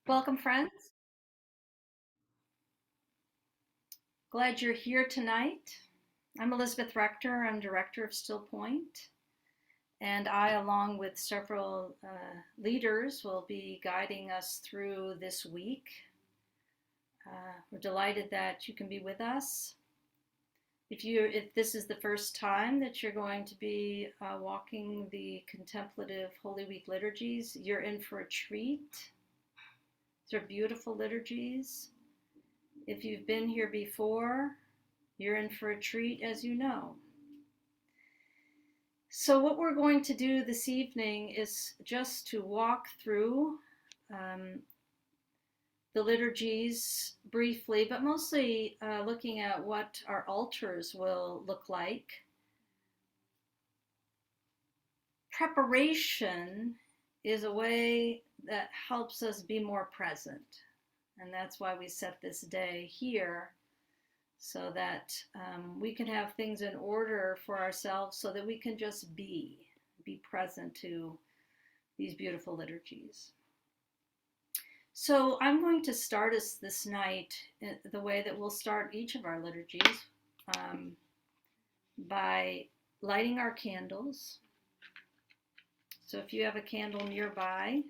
Welcome, friends. Glad you're here tonight. I'm Elizabeth Rector. I'm director of Still Point, and I, along with several leaders, will be guiding us through this week. We're delighted that you can be with us. If this is the first time that you're going to be walking the Contemplative Holy Week liturgies, you're in for a treat. These are beautiful liturgies. If you've been here before, you're in for a treat, as you know. So what we're going to do this evening is just to walk through the liturgies briefly, but mostly looking at what our altars will look like. Preparation is a way that helps us be more present. And that's why we set this day here, so that we can have things in order for ourselves so that we can just be present to these beautiful liturgies. So I'm going to start us this night the way that we'll start each of our liturgies, by lighting our candles. So if you have a candle nearby,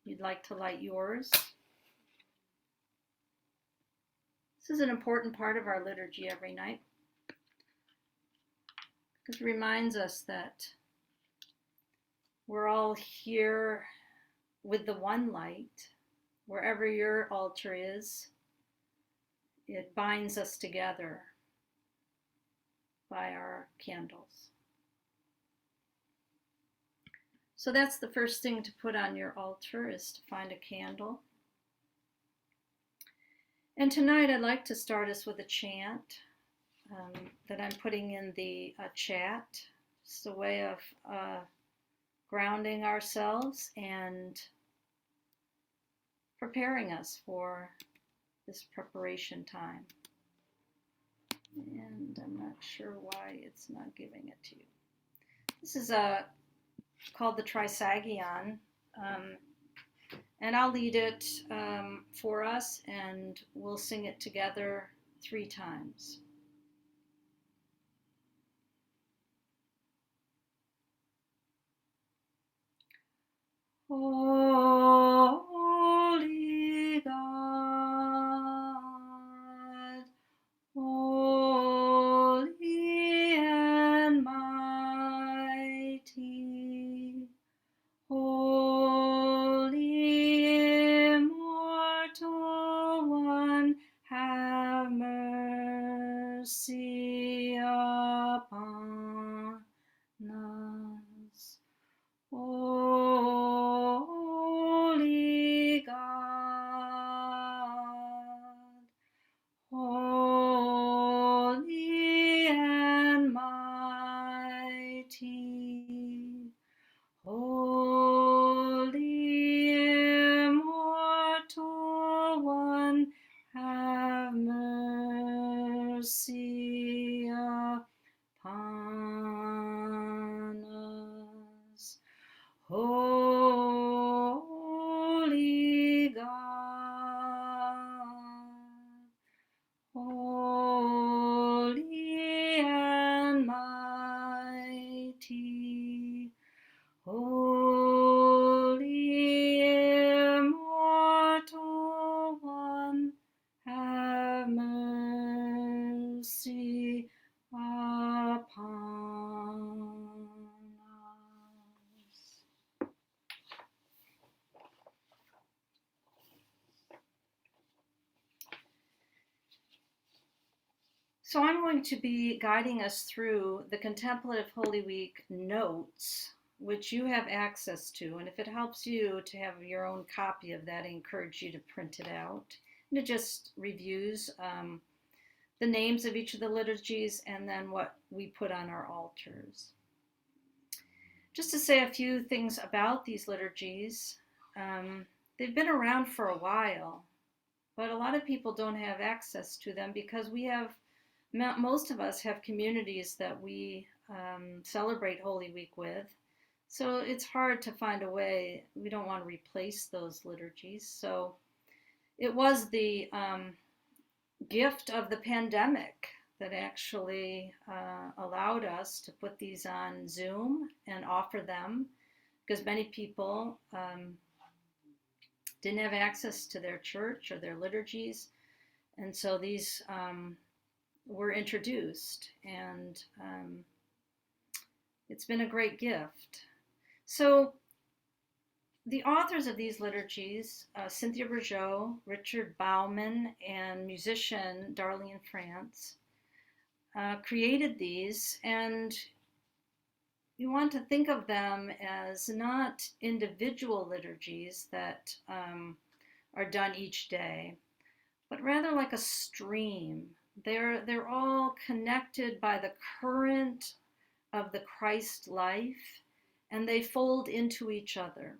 you'd like to light yours. This is an important part of our liturgy every night, because it reminds us that we're all here with the one light. Wherever your altar is, it binds us together by our candles. So that's the first thing to put on your altar, is to find a candle. And tonight I'd like to start us with a chant that I'm putting in the chat. It's a way of grounding ourselves and preparing us for this preparation time. And I'm not sure why it's not giving it to you. This is called the Trisagion. And I'll lead it for us, and we'll sing it together 3 times. Holy God, holy and mighty, Holy Immortal One, have mercy upon us. Holy God, holy and mighty, Holy Immortal One, have mercy upon us. Holy God, holy and mighty, Holy Immortal One, have mercy upon us. So I'm going to be guiding us through the Contemplative Holy Week notes, which you have access to. And if it helps you to have your own copy of that, I encourage you to print it out. And it just reviews the names of each of the liturgies and then what we put on our altars. Just to say a few things about these liturgies, they've been around for a while, but a lot of people don't have access to them because most of us have communities that we celebrate Holy Week with. So it's hard to find a way. We don't want to replace those liturgies. So it was the gift of the pandemic that actually allowed us to put these on Zoom and offer them, because many people didn't have access to their church or their liturgies. And so these were introduced, and it's been a great gift. So the authors of these liturgies, Cynthia Bourgeault, Richard Bauman, and musician Darlene France, created these, and you want to think of them as not individual liturgies that are done each day, but rather like a stream. They're all connected by the current of the Christ life, and they fold into each other.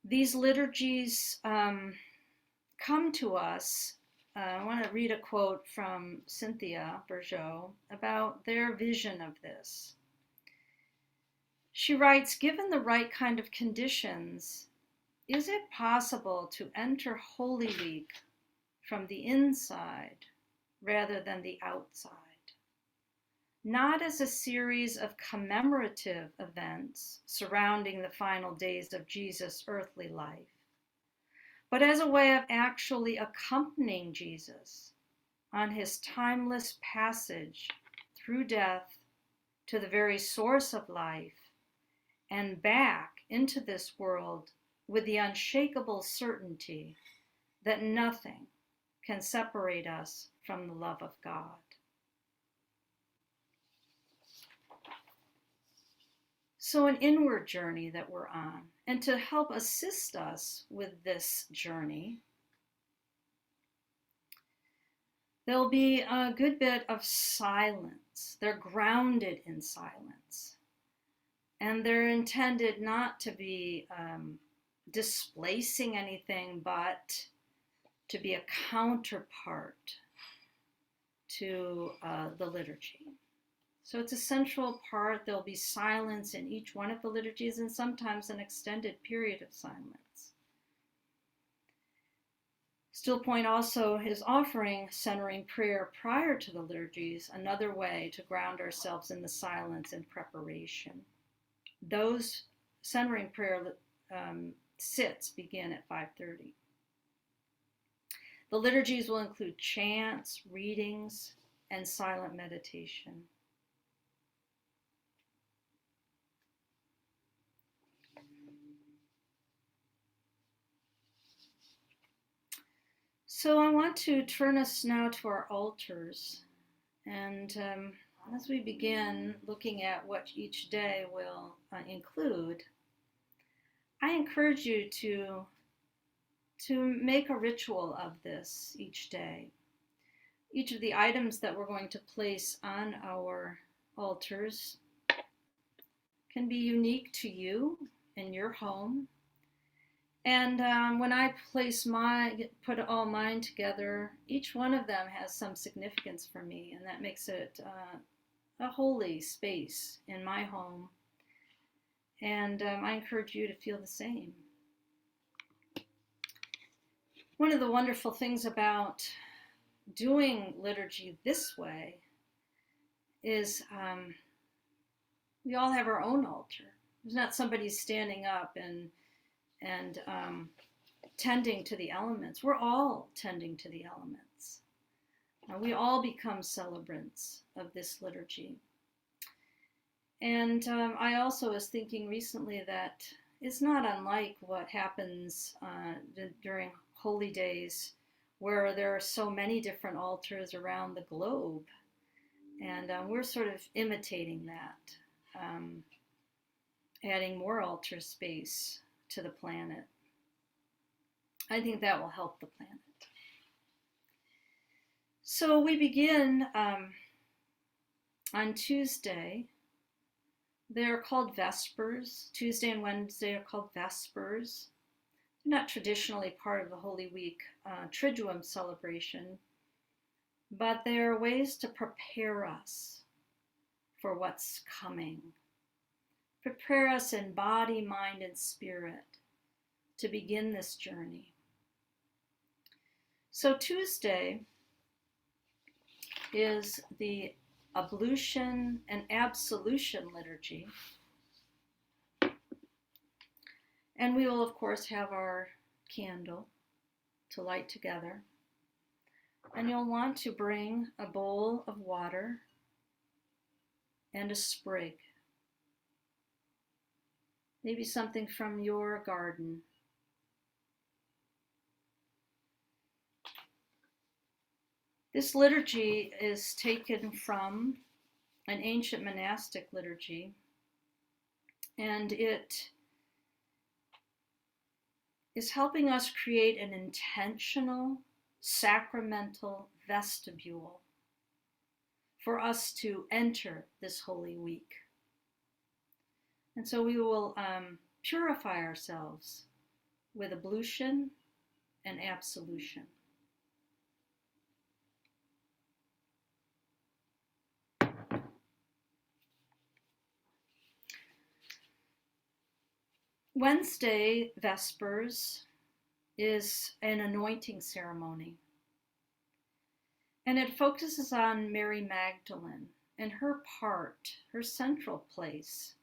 These liturgies come to us. I want to read a quote from Cynthia Bourgeault about their vision of this. She writes, "Given the right kind of conditions, is it possible to enter Holy Week from the inside rather than the outside? Not as a series of commemorative events surrounding the final days of Jesus' earthly life, but as a way of actually accompanying Jesus on his timeless passage through death to the very source of life and back into this world with the unshakable certainty that nothing can separate us from the love of God." So an inward journey that we're on. And to help assist us with this journey, there'll be a good bit of silence. They're grounded in silence. And they're intended not to be displacing anything, but to be a counterpart to the liturgy. So it's a central part. There'll be silence in each one of the liturgies, and sometimes an extended period of silence. Still Point also is offering centering prayer prior to the liturgies, another way to ground ourselves in the silence and preparation. Those centering prayer sits begin at 5:30. The liturgies will include chants, readings, and silent meditation. So I want to turn us now to our altars. And as we begin looking at what each day will include, I encourage you to make a ritual of this each day. Each of the items that we're going to place on our altars can be unique to you in your home. And when I put all mine together, each one of them has some significance for me, and that makes it a holy space in my home. And I encourage you to feel the same. One of the wonderful things about doing liturgy this way is we all have our own altar. There's not somebody standing up and tending to the elements. We're all tending to the elements. We all become celebrants of this liturgy. And I also was thinking recently that it's not unlike what happens during holy days, where there are so many different altars around the globe. And we're sort of imitating that, adding more altar space to the planet. I think that will help the planet. So we begin on Tuesday. They're called Vespers. Tuesday and Wednesday are called Vespers. They're not traditionally part of the Holy Week Triduum celebration, but they are ways to prepare us for what's coming. Prepare us in body, mind, and spirit to begin this journey. So Tuesday is the ablution and absolution liturgy. And we will, of course, have our candle to light together. And you'll want to bring a bowl of water and a sprig. Maybe something from your garden. This liturgy is taken from an ancient monastic liturgy, and it is helping us create an intentional, sacramental vestibule for us to enter this Holy Week. And so we will purify ourselves with ablution and absolution. Wednesday, Vespers, is an anointing ceremony. And it focuses on Mary Magdalene and her part, her central place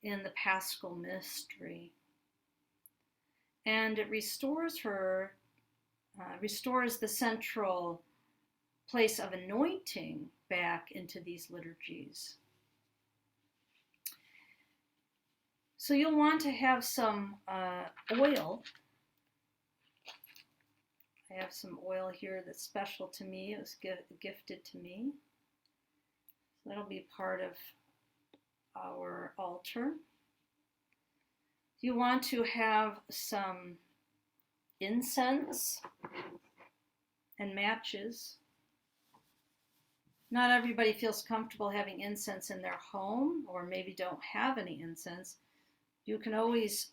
in the Paschal mystery. And it restores the central place of anointing back into these liturgies. So you'll want to have some oil. I have some oil here that's special to me. It was gifted to me. So that'll be part of our altar. You want to have some incense and matches. Not everybody feels comfortable having incense in their home, or maybe don't have any incense. You can always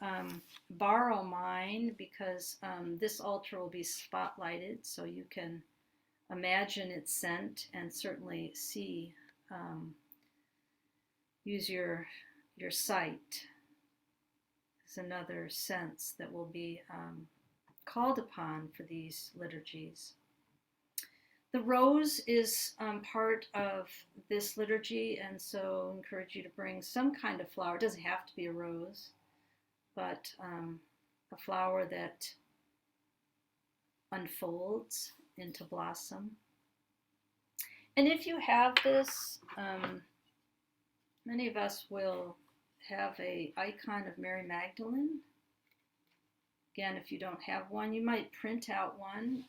borrow mine, because this altar will be spotlighted, so you can imagine its scent and certainly see, use your sight as another sense that will be called upon for these liturgies. The rose is part of this liturgy, and so I encourage you to bring some kind of flower. It doesn't have to be a rose, but a flower that unfolds into blossom. And if you have this, many of us will have an icon of Mary Magdalene. Again, if you don't have one, you might print out one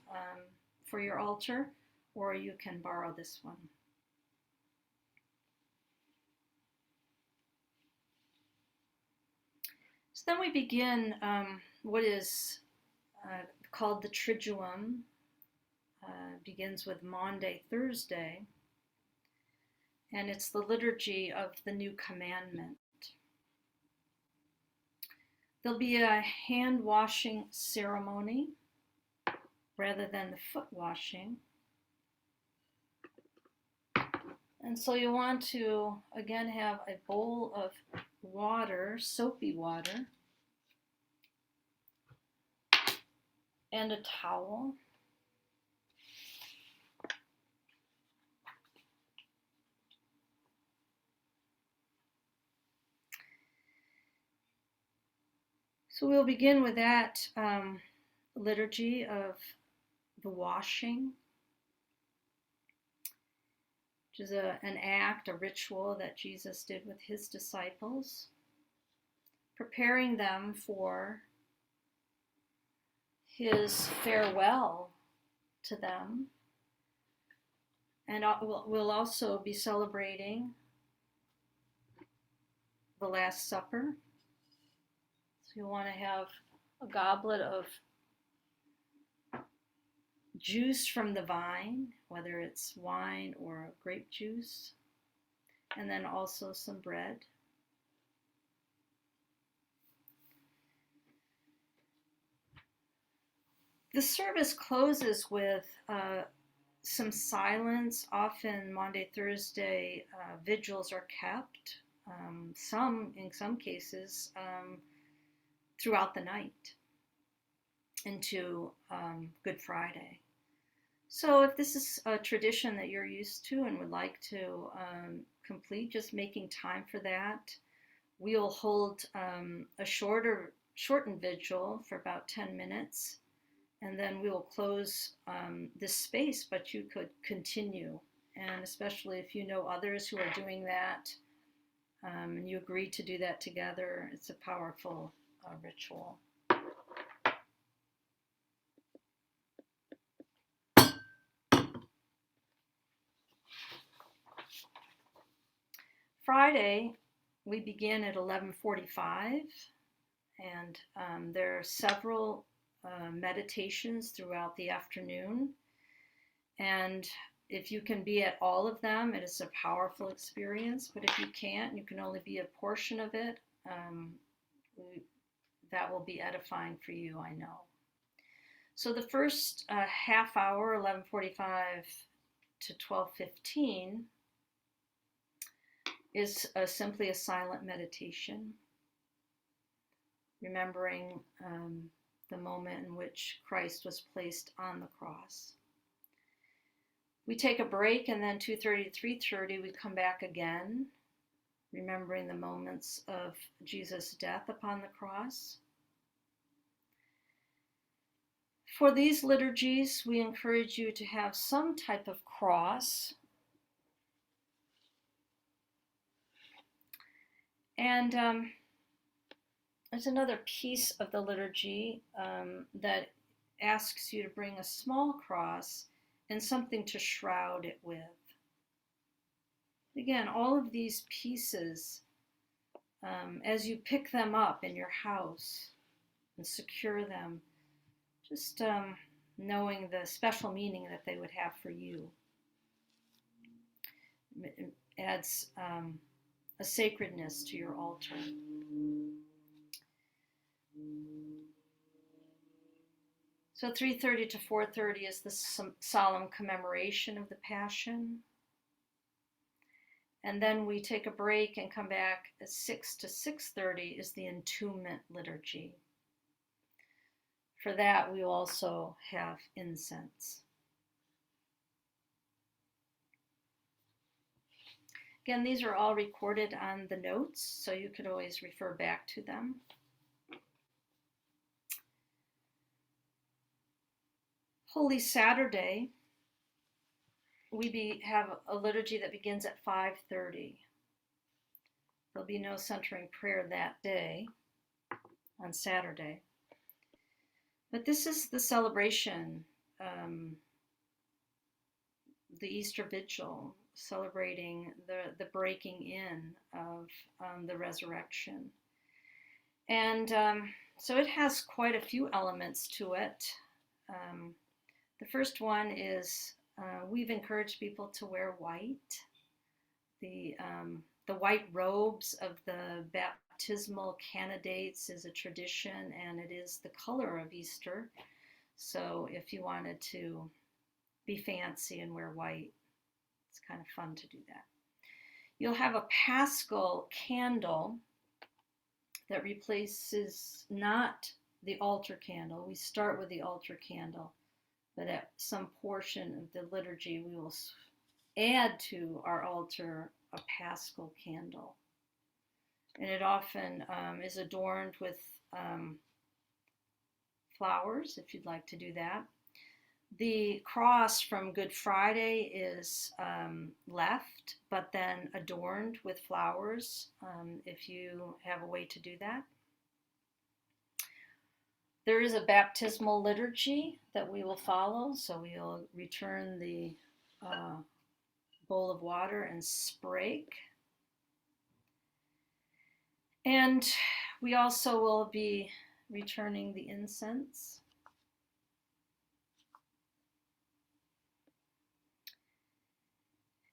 for your altar, or you can borrow this one. So then we begin what is called the Trisagion. Begins with Maundy Thursday, and it's the liturgy of the new commandment. There'll be a hand washing ceremony rather than the foot washing. And so you want to, again, have a bowl of water, soapy water, and a towel. So we'll begin with that liturgy of the washing, which is an act, a ritual that Jesus did with his disciples, preparing them for his farewell to them. And we'll also be celebrating the Last Supper. So you'll want to have a goblet of juice from the vine, whether it's wine or grape juice, and then also some bread. The service closes with some silence. Often Maundy Thursday vigils are kept in some cases, throughout the night into Good Friday. So if this is a tradition that you're used to and would like to complete, just making time for that. We'll hold a shortened vigil for about 10 minutes, and then we will close this space, but you could continue. And especially if you know others who are doing that, and you agree to do that together, it's a powerful ritual. Friday, we begin at 11:45, and there are several meditations throughout the afternoon. And if you can be at all of them, it is a powerful experience. But if you can't, you can only be a portion of it, that will be edifying for you, I know. So the first half hour, 11:45 to 12:15, is simply a silent meditation, remembering the moment in which Christ was placed on the cross. We take a break, and then 2:30 to 3:30 we come back again, remembering the moments of Jesus' death upon the cross. For these liturgies, we encourage you to have some type of cross. And there's another piece of the liturgy that asks you to bring a small cross and something to shroud it with. Again, all of these pieces, as you pick them up in your house and secure them, just knowing the special meaning that they would have for you. It adds a sacredness to your altar. So 3:30 to 4:30 is the solemn commemoration of the Passion. And then we take a break and come back at 6 to 6:30 is the Entombment Liturgy. For that, we also have incense. Again, these are all recorded on the notes, so you could always refer back to them. Holy Saturday, we have a liturgy that begins at 5:30. There'll be no centering prayer that day on Saturday. But this is the celebration, the Easter Vigil, celebrating the breaking in of the resurrection. And so it has quite a few elements to it. The first one is we've encouraged people to wear white. The white robes of the baptismal candidates is a tradition, and it is the color of Easter. So if you wanted to be fancy and wear white, it's kind of fun to do that. You'll have a Paschal candle that replaces not the altar candle. We start with the altar candle, but at some portion of the liturgy we will add to our altar a Paschal candle. And it often is adorned with flowers, if you'd like to do that. The cross from Good Friday is left, but then adorned with flowers, if you have a way to do that. There is a baptismal liturgy that we will follow, so we'll return the bowl of water and sprig. And we also will be returning the incense.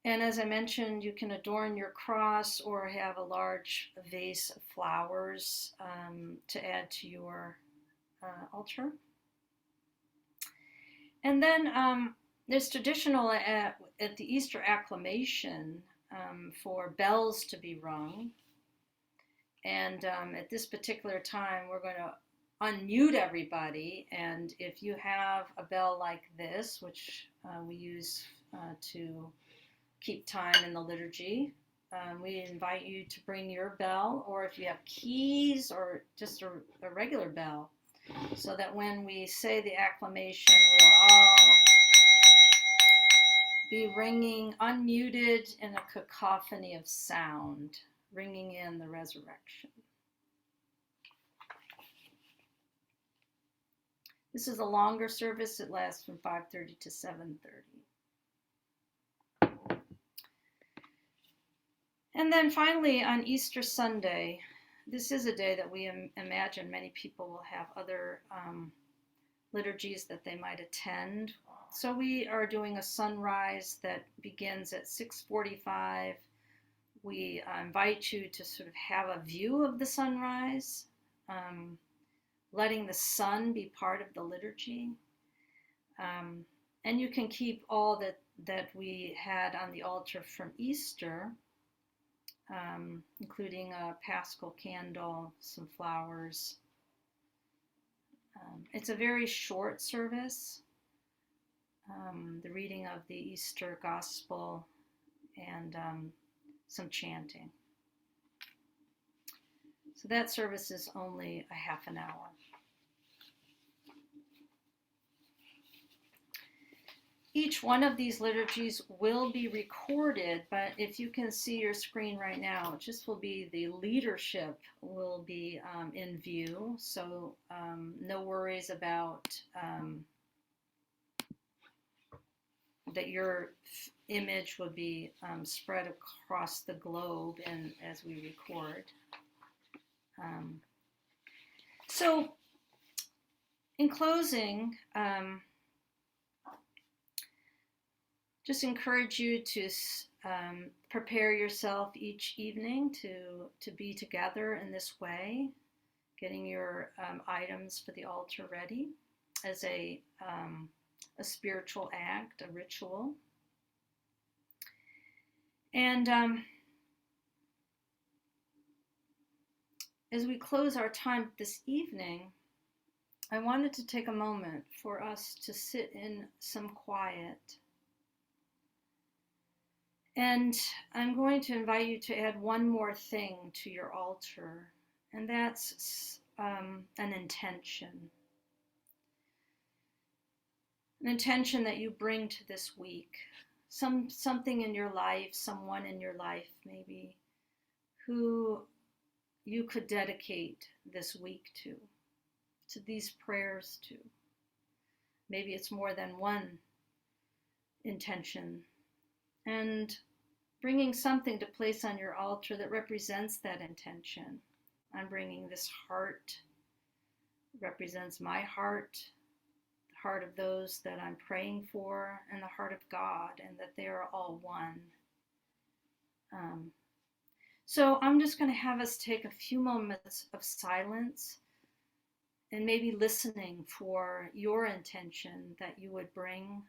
And as I mentioned, you can adorn your cross or have a large vase of flowers to add to your altar. And then there's traditional at the Easter acclamation for bells to be rung. And at this particular time, we're going to unmute everybody. And if you have a bell like this, which we use to keep time in the liturgy, we invite you to bring your bell, or if you have keys or just a regular bell, so that when we say the acclamation, we'll all be ringing unmuted in a cacophony of sound, ringing in the resurrection. This is a longer service. It lasts from 5:30 to 7:30. And then finally, on Easter Sunday, this is a day that we imagine many people will have other liturgies that they might attend. So we are doing a sunrise that begins at 6:45. We invite you to sort of have a view of the sunrise, letting the sun be part of the liturgy. And you can keep all that we had on the altar from Easter, including a Paschal candle, some flowers. It's a very short service, the reading of the Easter Gospel and some chanting. So that service is only a half an hour. Each one of these liturgies will be recorded, but if you can see your screen right now, it just will be the leadership will be in view. So no worries about that your image will be spread across the globe and as we record. So in closing, just encourage you to prepare yourself each evening to be together in this way, getting your items for the altar ready as a spiritual act, a ritual. And as we close our time this evening, I wanted to take a moment for us to sit in some quiet. And I'm going to invite you to add one more thing to your altar, and that's an intention. An intention that you bring to this week. Something in your life, someone in your life maybe, who you could dedicate this week to these prayers to. Maybe it's more than one intention. And bringing something to place on your altar that represents that intention. I'm bringing this heart, represents my heart, the heart of those that I'm praying for, and the heart of God, and that they are all one. So I'm just going to have us take a few moments of silence and maybe listening for your intention that you would bring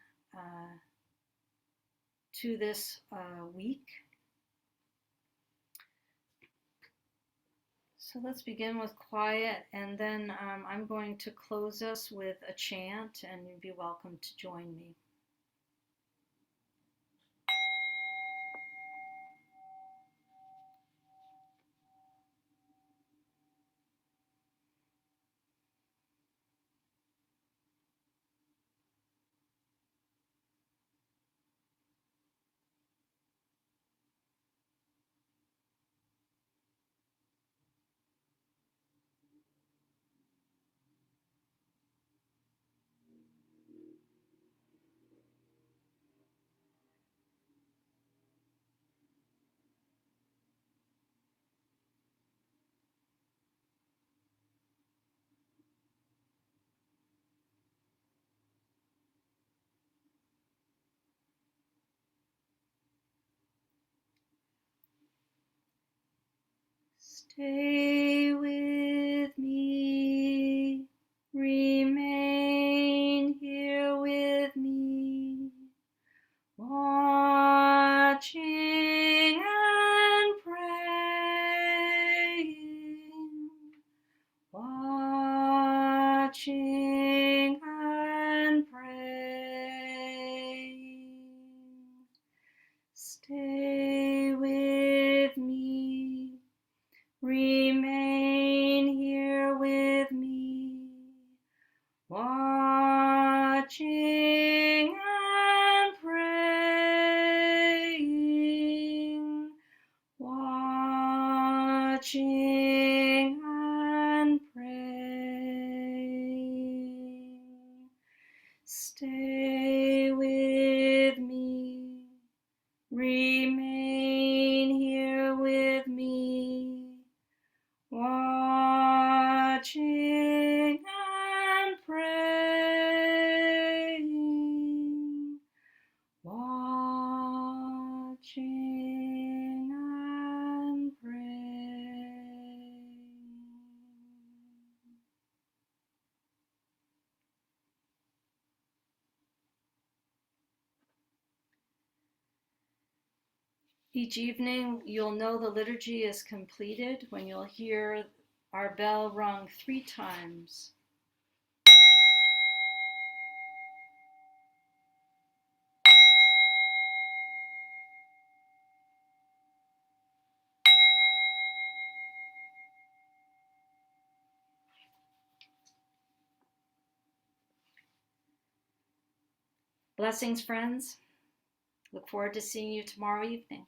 to this week. So let's begin with quiet, and then I'm going to close us with a chant, and you'd be welcome to join me. Stay with me, remain here with me, watching and praying. and praying. Stay with me, remain here with me, watching and praying, watching and praying. Stay with me, remain here with me, watching and praying, watching and praying. Each evening, you'll know the liturgy is completed when you'll hear our bell rung 3 times. Blessings, friends. Look forward to seeing you tomorrow evening.